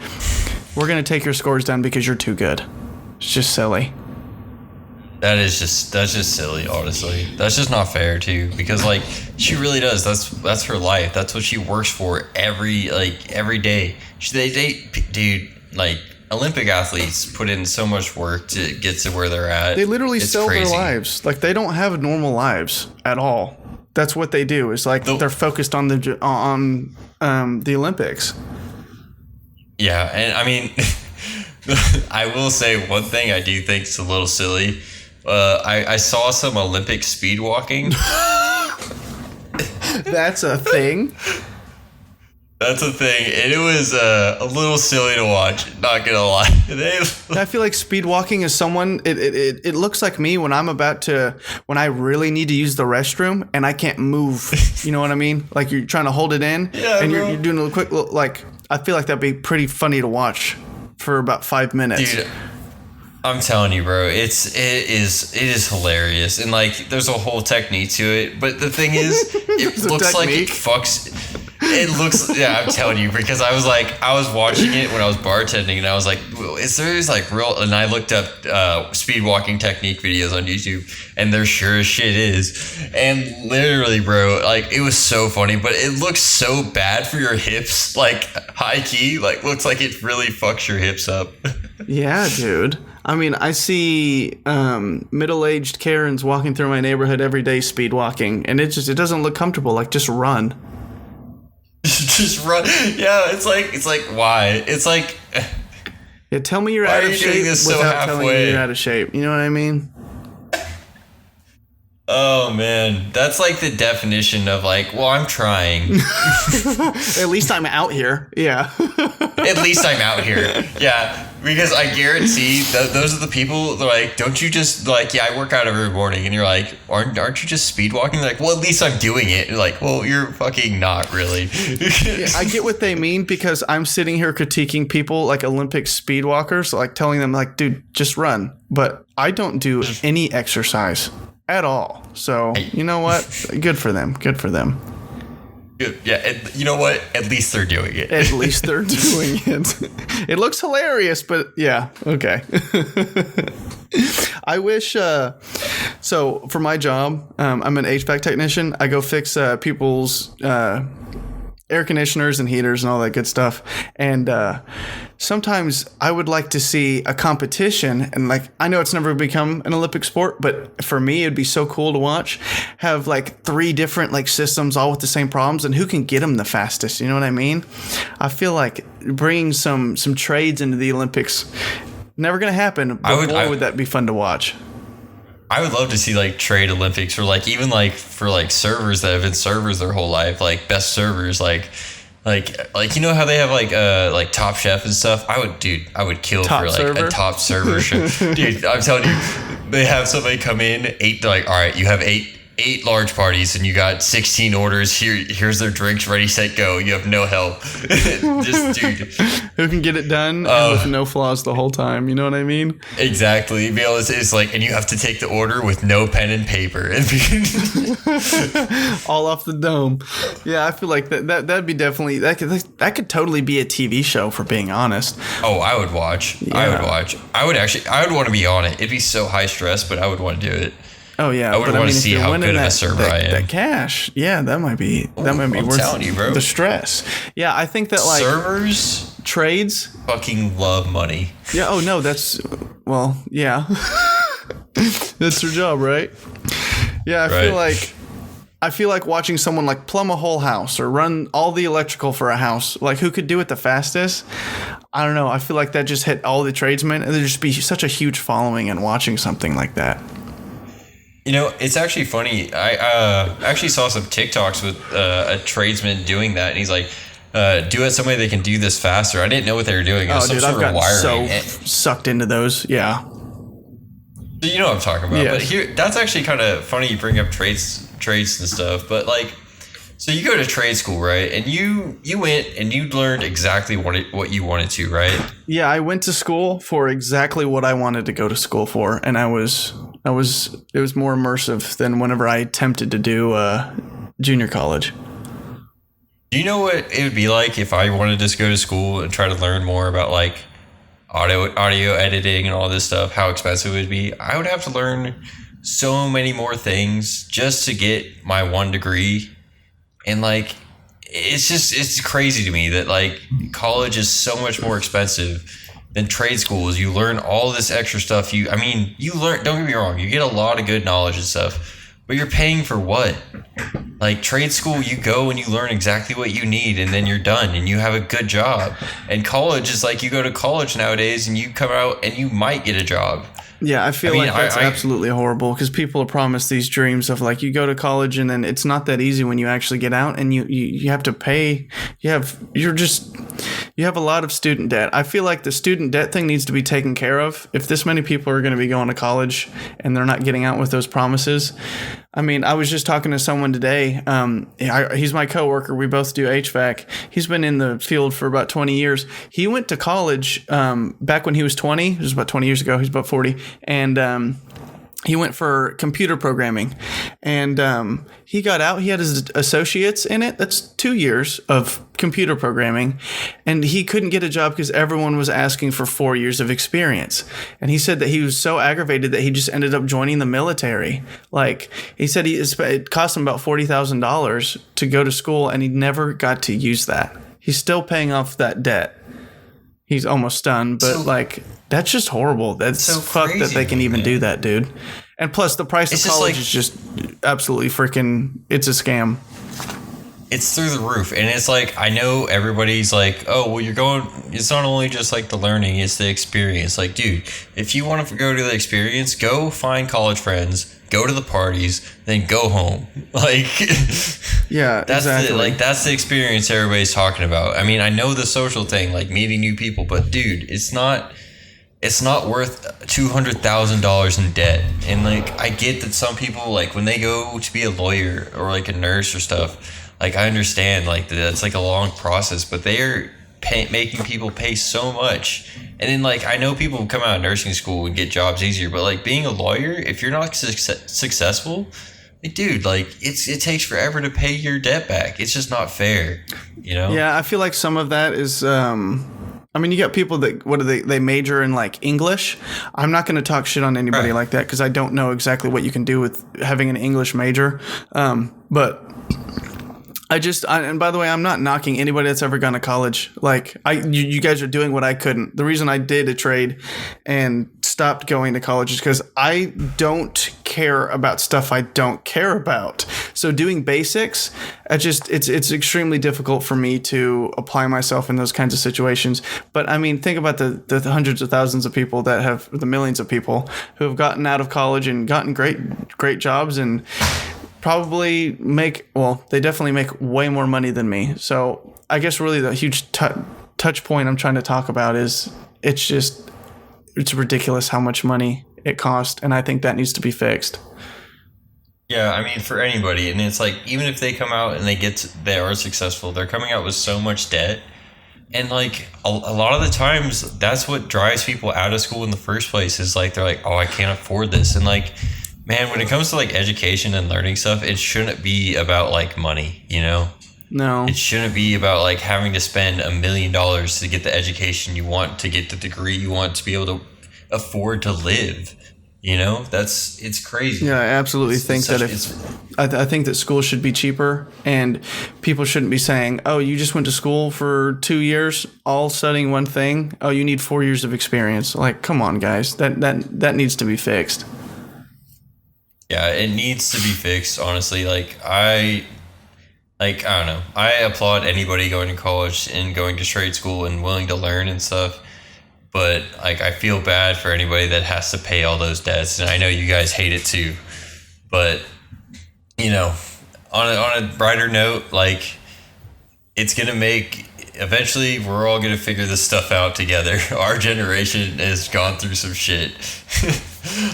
We're going to take your scores down because you're too good." It's just silly. That's just silly, honestly. That's just not fair too, because like she really does. That's her life. That's what she works for every day. Dude, like Olympic athletes put in so much work to get to where they're at. They literally sell their lives. Like they don't have normal lives at all. That's what they do. It's like they're focused on the Olympics. Yeah, and I mean, I will say one thing I do think is a little silly. I saw some Olympic speed walking. That's a thing. That's a thing, and it was a little silly to watch. Not gonna lie. I feel like speed walking is someone. It looks like me when when I really need to use the restroom and I can't move. You know what I mean? Like you're trying to hold it in, and you're doing a quick like. I feel like that'd be pretty funny to watch for about 5 minutes. Dude, I'm telling you, bro, it is hilarious, and like there's a whole technique to it. But the thing is, it looks like it fucks. It looks, yeah, I'm telling you, because I was watching it when I was bartending, and I was like, is there like real? And I looked up speed walking technique videos on YouTube, and there sure as shit is. And literally, bro, like it was so funny, but it looks so bad for your hips, like high key, like looks like it really fucks your hips up. Yeah, dude. I mean, I see middle-aged Karens walking through my neighborhood every day speed walking, and it doesn't look comfortable. Like, just run. Just run. Yeah, it's like why? It's like, yeah, tell me you're out of shape without telling me you're out of shape. You know what I mean? Oh man, that's like the definition of like, well, I'm trying. At least I'm out here. Yeah. At least I'm out here. Yeah. Because I guarantee those are the people that are like, don't you just like, yeah, I work out every morning, and you're like, aren't you just speed walking? They're like, well, at least I'm doing it. And you're like, well, you're fucking not really. Yeah, I get what they mean, because I'm sitting here critiquing people like Olympic speed walkers, like telling them like, dude, just run. But I don't do any exercise at all. So you know what? Good for them. Good for them. Yeah, and you know what? At least they're doing it. At least they're doing it. It looks hilarious, but yeah, okay. I wish. So for my job, I'm an HVAC technician. I go fix people's air conditioners and heaters and all that good stuff. And sometimes I would like to see a competition, and like I know it's never become an Olympic sport, but for me it'd be so cool to watch, have like 3 different like systems all with the same problems, and who can get them the fastest. You know what I mean? I feel like bringing some trades into the Olympics, never gonna happen, but boy, would that be fun to watch. I would love to see like trade Olympics, or like even like for like servers that have been servers their whole life, like best servers, like you know how they have like Top Chef and stuff. I would kill top for like server? a top server show. Dude, I'm telling you, they have somebody come in, 8, like, all right, you have 8 large parties and you got 16 orders. Here's their drinks, ready, set, go. You have no help. Just dude, who can get it done and with no flaws the whole time. You know what I mean? Exactly. It's like, and you have to take the order with no pen and paper. All off the dome. Yeah, I feel like that'd be definitely that could totally be a TV show, for being honest. Oh, I would watch. Yeah. I would want to be on it. It'd be so high stress, but I would want to do it. Oh yeah, I would want to see how good of a server I am. That cash, yeah, that might be worth you, bro. The stress. Yeah, I think that like servers, trades, fucking love money. Yeah. Oh no, yeah, that's their job, right? Yeah, I feel like watching someone like plumb a whole house or run all the electrical for a house. Like who could do it the fastest? I don't know. I feel like that just hit all the tradesmen, and there'd just be such a huge following in watching something like that. You know, it's actually funny. I actually saw some TikToks with a tradesman doing that, and he's like, do it some way they can do this faster. I didn't know what they were doing. It was some sort of wiring. So sucked into those. Yeah. So you know what I'm talking about. Yes. But here, that's actually kind of funny you bring up trades and stuff. But like, so you go to trade school, right? And you went and you learned exactly what you wanted to, right? Yeah, I went to school for exactly what I wanted to go to school for, and it was more immersive than whenever I attempted to do junior college. Do you know what it would be like if I wanted to just go to school and try to learn more about like audio editing and all this stuff, how expensive it would be? I would have to learn so many more things just to get my 1 degree. And like, it's crazy to me that like college is so much more expensive than trade schools. You learn all this extra stuff. You learn, don't get me wrong, you get a lot of good knowledge and stuff, but you're paying for what? Like trade school, you go and you learn exactly what you need and then you're done and you have a good job. And college is like, you go to college nowadays and you come out and you might get a job. Yeah, I feel like that's absolutely horrible because people are promised these dreams of like you go to college and then it's not that easy when you actually get out and you have to pay. You have a lot of student debt. I feel like the student debt thing needs to be taken care of. If this many people are going to be going to college and they're not getting out with those promises. I mean, I was just talking to someone today. He's my coworker. We both do HVAC. He's been in the field for about 20 years. He went to college back when he was 20. It was about 20 years ago. He's about 40. And he went for computer programming. And he got out. He had his associates in it. That's 2 years of computer programming. And he couldn't get a job because everyone was asking for 4 years of experience. And he said that he was so aggravated that he just ended up joining the military. Like, he said it cost him about $40,000 to go to school, and he never got to use that. He's still paying off that debt. He's almost done, but that's just horrible. That's so fucked that they can even do that, dude. And plus, the price of college is just absolutely freaking. It's a scam. It's through the roof, and it's like I know everybody's like, oh, well, you're going. It's not only just like the learning; it's the experience. Like, dude, if you want to go to the experience, go find college friends. Go to the parties, then go home. Like, yeah, that's exactly. That's the experience everybody's talking about. I mean, I know the social thing, like meeting new people, but dude, it's not worth $200,000 in debt. And like, I get that some people like when they go to be a lawyer or like a nurse or stuff, like I understand like that's like a long process, but they're making people pay so much. And then like I know people come out of nursing school and get jobs easier, but like being a lawyer, if you're not successful, like, dude, like it takes forever to pay your debt back. It's just not fair, you know? Yeah, I feel like some of that is I mean, you got people that they major in like English. I'm not going to talk shit on anybody like that because I don't know exactly what you can do with having an English major. But and by the way, I'm not knocking anybody that's ever gone to college. Like you guys are doing what I couldn't. The reason I did a trade and stopped going to college is because I don't care about stuff I don't care about. So doing basics, it's extremely difficult for me to apply myself in those kinds of situations. But I mean, think about the hundreds of thousands of people that have the millions of people who have gotten out of college and gotten great jobs and probably they definitely make way more money than me. So I guess really the huge touch point I'm trying to talk about is it's ridiculous how much money it costs, and I think that needs to be fixed. Yeah, I mean, for anybody, and it's like even if they come out and they are successful, they're coming out with so much debt. And like a lot of the times that's what drives people out of school in the first place is like they're like, oh, I can't afford this. And like, man, when it comes to like education and learning stuff, it shouldn't be about like money, you know? No. It shouldn't be about like having to spend $1 million to get the education you want, to get the degree you want, to be able to afford to live. You know, it's crazy. Yeah, I absolutely think that I think that school should be cheaper, and people shouldn't be saying, oh, you just went to school for 2 years, all studying one thing. Oh, you need 4 years of experience. Like, come on, guys, that needs to be fixed. Yeah, it needs to be fixed. Honestly, I don't know. I applaud anybody going to college and going to trade school and willing to learn and stuff. But like, I feel bad for anybody that has to pay all those debts, and I know you guys hate it too. But you know, on a brighter note, like it's gonna make eventually we're all gonna figure this stuff out together. Our generation has gone through some shit.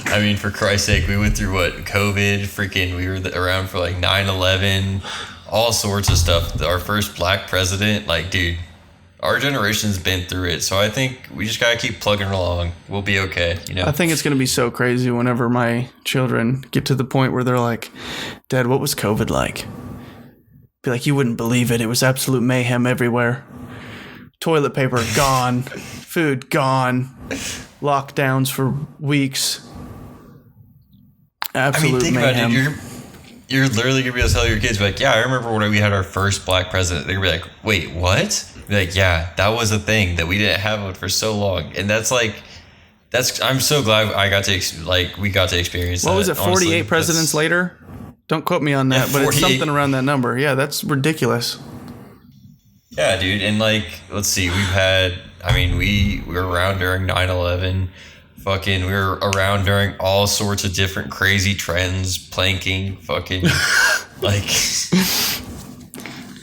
I mean, for Christ's sake, we went through what? COVID, freaking, we were around for like 9/11, all sorts of stuff. Our first black president, like, dude, our generation's been through it. So I think we just got to keep plugging along. We'll be okay, you know? I think it's going to be so crazy whenever my children get to the point where they're like, Dad, what was COVID like? Be like, you wouldn't believe it. It was absolute mayhem everywhere. Toilet paper gone. Food gone. Lockdowns for weeks. Absolute think mayhem. About it. You're literally going to be able to tell your kids, like, yeah, I remember when we had our first black president. They're going to be like, wait, what? Be like, yeah, that was a thing that we didn't have one for so long. And that's like, I'm so glad we got to experience that. What was it, 48 honestly, presidents later? Don't quote me on that, but it's something around that number. Yeah, that's ridiculous. Yeah, dude. And like, let's see, we were around during 9/11. Fucking, we were around during all sorts of different crazy trends, planking, fucking, like,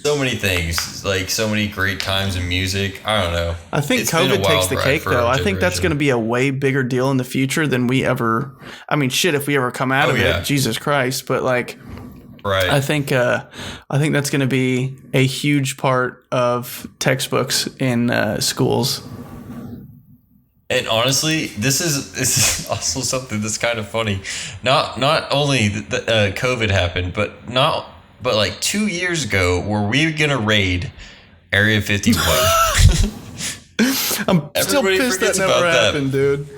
so many things, like, so many great times in music. I don't know. I think COVID takes the cake, though. I think that's going to be a way bigger deal in the future than we ever. I mean, shit, if we ever come out of it, Jesus Christ. But like, right. I think that's going to be a huge part of textbooks in schools. And honestly, this is also something that's kind of funny. Not only that COVID happened, but like 2 years ago, were we gonna raid Area 51? I'm still pissed that never happened, dude.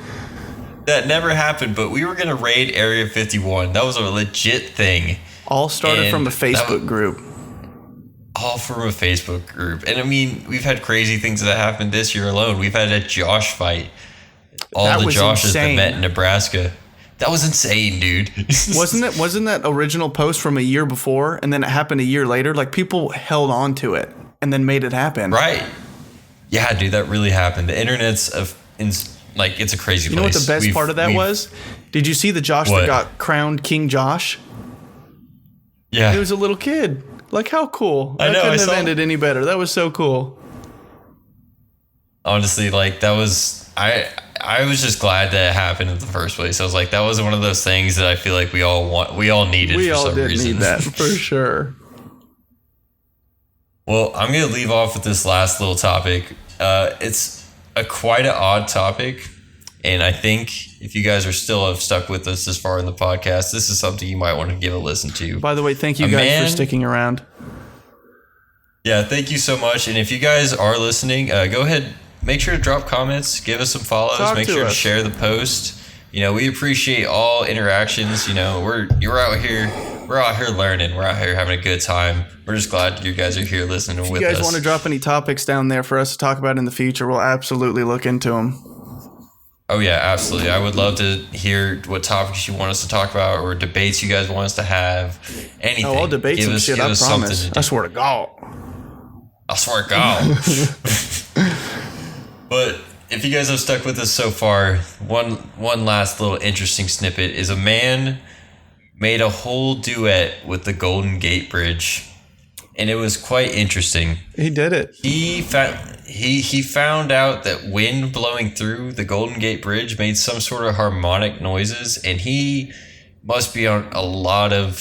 That never happened, but we were gonna raid Area 51. That was a legit thing. All started from a Facebook group. All from a Facebook group. And I mean, we've had crazy things that happened this year alone. We've had a Josh fight. All the Joshes that met in Nebraska. That was insane, dude. Wasn't that original post from a year before, and then it happened a year later? Like, people held on to it and then made it happen. Right. Yeah, dude, that really happened. The internet's it's a crazy place. You know what the best part of that was? Did you see the Josh that got crowned King Josh? Yeah. He was a little kid. Like, how cool. I know. Couldn't have ended any better. That was so cool. Honestly, like, that was... I was just glad that it happened in the first place. I was like, that was one of those things that I feel like we all needed for some reason. We all did need that, for sure. Well, I'm going to leave off with this last little topic. It's quite an odd topic, and I think if you guys are still have stuck with us this far in the podcast, this is something you might want to give a listen to. By the way, thank you guys for sticking around. Yeah, thank you so much. And if you guys are listening, go ahead. Make sure to drop comments, give us some follows, make sure to share the post. You know, we appreciate all interactions. You know, we're out here learning. We're out here having a good time. We're just glad you guys are here listening with us. If you guys want to drop any topics down there for us to talk about in the future, we'll absolutely look into them. Oh yeah, absolutely. I would love to hear what topics you want us to talk about or debates you guys want us to have. Anything. Oh, I'll debate some shit, I promise. I swear to God. I swear to God. But if you guys have stuck with us so far, one last little interesting snippet is a man made a whole duet with the Golden Gate Bridge, and it was quite interesting. He did it. He found out that wind blowing through the Golden Gate Bridge made some sort of harmonic noises, and he must be on a lot of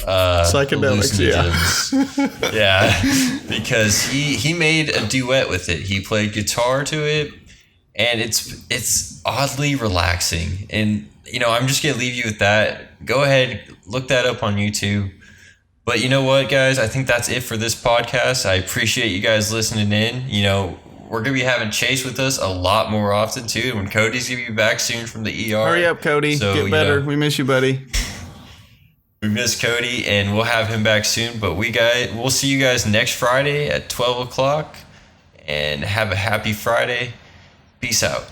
psychedelics. Yeah, because he made a duet with it. He played guitar to it, and it's oddly relaxing. And you know, I'm just gonna leave you with that. Go ahead, look that up on YouTube. But you know what, guys? I think that's it for this podcast. I appreciate you guys listening in. You know, we're going to be having Chase with us a lot more often, too. When Cody's going to be back soon from the ER. Hurry up, Cody. So, get better. We miss you, buddy. We miss Cody, and we'll have him back soon. But we'll see you guys next Friday at 12 o'clock. And have a happy Friday. Peace out.